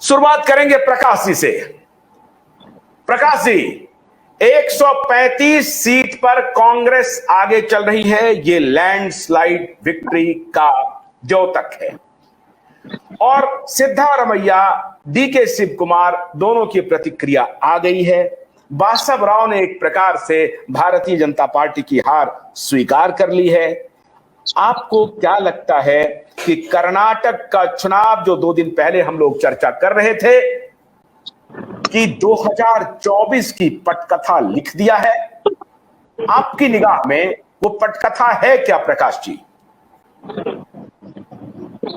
शुरुआत करेंगे प्रकाश जी से। प्रकाश जी, 135 सीट पर कांग्रेस आगे चल रही है। ये लैंडस्लाइड विक्ट्री का द्योतक है और सिद्धारमैया, डीके शिव कुमार दोनों की प्रतिक्रिया आ गई है। बासव राव ने एक प्रकार से भारतीय जनता पार्टी की हार स्वीकार कर ली है। आपको क्या लगता है कि कर्नाटक का चुनाव जो 2 दिन पहले हम लोग चर्चा कर रहे थे कि 2024 की पटकथा लिख दिया है, आपकी निगाह में वो पटकथा है क्या प्रकाश जी?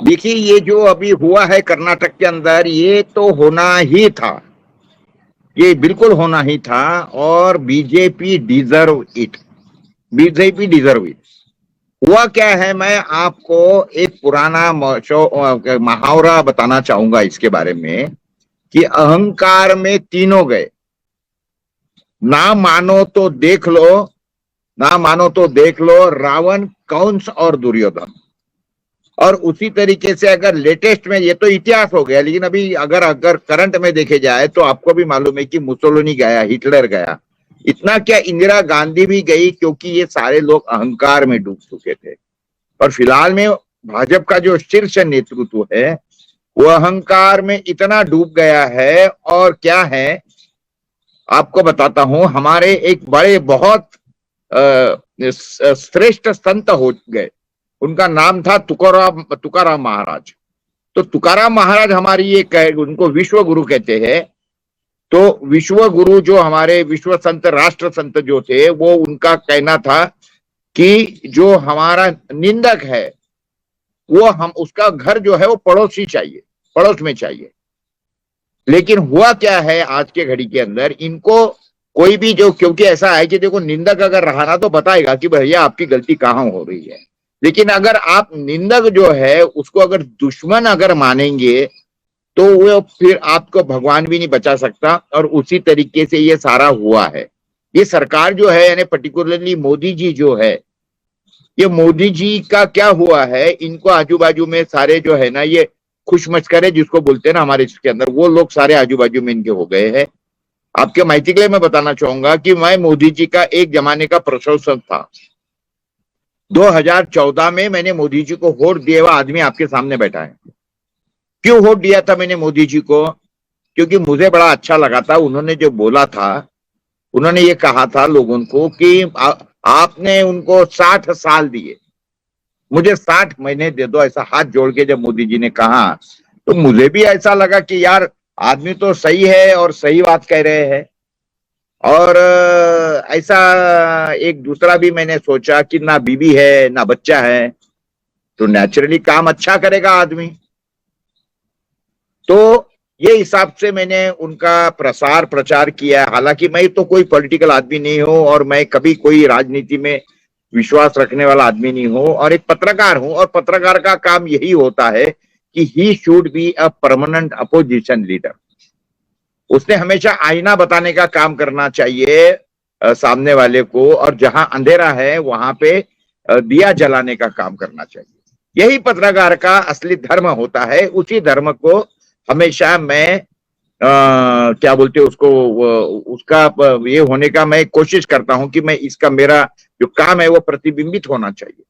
देखिए, ये जो अभी हुआ है कर्नाटक के अंदर, ये तो होना ही था, ये बिल्कुल होना ही था और BJP deserve it, BJP deserve it. हुआ क्या है, मैं आपको एक पुराना मुहावरा बताना चाहूंगा इसके बारे में कि अहंकार में तीनों गए, ना मानो तो देख लो, ना मानो तो देख लो, रावण, कंस और दुर्योधन। और उसी तरीके से अगर लेटेस्ट में, ये तो इतिहास हो गया, लेकिन अभी अगर करंट में देखे जाए तो आपको भी मालूम है कि मुसोलिनी गया, हिटलर गया, इतना क्या इंदिरा गांधी भी गई, क्योंकि ये सारे लोग अहंकार में डूब चुके थे। और फिलहाल में भाजपा का जो शीर्ष नेतृत्व है वो अहंकार में इतना डूब गया है। और क्या है, आपको बताता हूं, हमारे एक बड़े बहुत श्रेष्ठ संत हो गए, उनका नाम था तुकाराम महाराज। तो तुकाराम महाराज हमारी एक, उनको विश्व गुरु कहते हैं। तो विश्व गुरु जो हमारे विश्व संत, राष्ट्र संत जो थे, वो उनका कहना था कि जो हमारा निंदक है वो हम, उसका घर जो है वो पड़ोसी चाहिए, पड़ोस में चाहिए। लेकिन हुआ क्या है आज के घड़ी के अंदर, इनको कोई भी जो, क्योंकि ऐसा है कि देखो, निंदक अगर रहा ना तो बताएगा कि भैया आपकी गलती कहाँ हो रही है। लेकिन अगर आप निंदक जो है उसको अगर दुश्मन अगर मानेंगे तो वो फिर आपको भगवान भी नहीं बचा सकता। और उसी तरीके से ये सारा हुआ है। ये सरकार जो है, यानी पर्टिकुलरली मोदी जी जो है, ये मोदी जी का क्या हुआ है, इनको आजू बाजू में सारे जो है ना, ये खुशमस्करे जिसको बोलते हैं ना हमारे इसके अंदर, वो लोग सारे आजू बाजू में इनके हो गए हैं। आपके माहिती के लिए मैं बताना चाहूंगा कि मैं मोदी जी का एक जमाने का प्रशंसक था। 2014 में मैंने मोदी जी को वोट दिया हुआ आदमी आपके सामने बैठा है। क्यों वोट दिया था मैंने मोदी जी को? क्योंकि मुझे बड़ा अच्छा लगा था, उन्होंने जो बोला था, उन्होंने ये कहा था लोगों को कि आपने उनको 60 साल दिए, मुझे 60 महीने दे दो, ऐसा हाथ जोड़ के जब मोदी जी ने कहा तो मुझे भी ऐसा लगा कि यार आदमी तो सही है और सही बात कह रहे हैं। और ऐसा एक दूसरा भी मैंने सोचा कि ना बीबी है ना बच्चा है, तो नेचुरली काम अच्छा करेगा आदमी। तो ये हिसाब से मैंने उनका प्रसार प्रचार किया। हालांकि मैं तो कोई पॉलिटिकल आदमी नहीं हूं और मैं कभी कोई राजनीति में विश्वास रखने वाला आदमी नहीं हूं, और एक पत्रकार हूं, और पत्रकार का काम यही होता है कि he should be a permanent opposition leader. उसने हमेशा आईना बताने का काम करना चाहिए सामने वाले को, और जहां अंधेरा है वहां पे दिया जलाने का काम करना चाहिए। यही पत्रकार का असली धर्म होता है। उसी धर्म को हमेशा मैं क्या बोलते उसको, उसका ये होने का मैं कोशिश करता हूं कि मैं इसका, मेरा जो काम है वो प्रतिबिंबित होना चाहिए।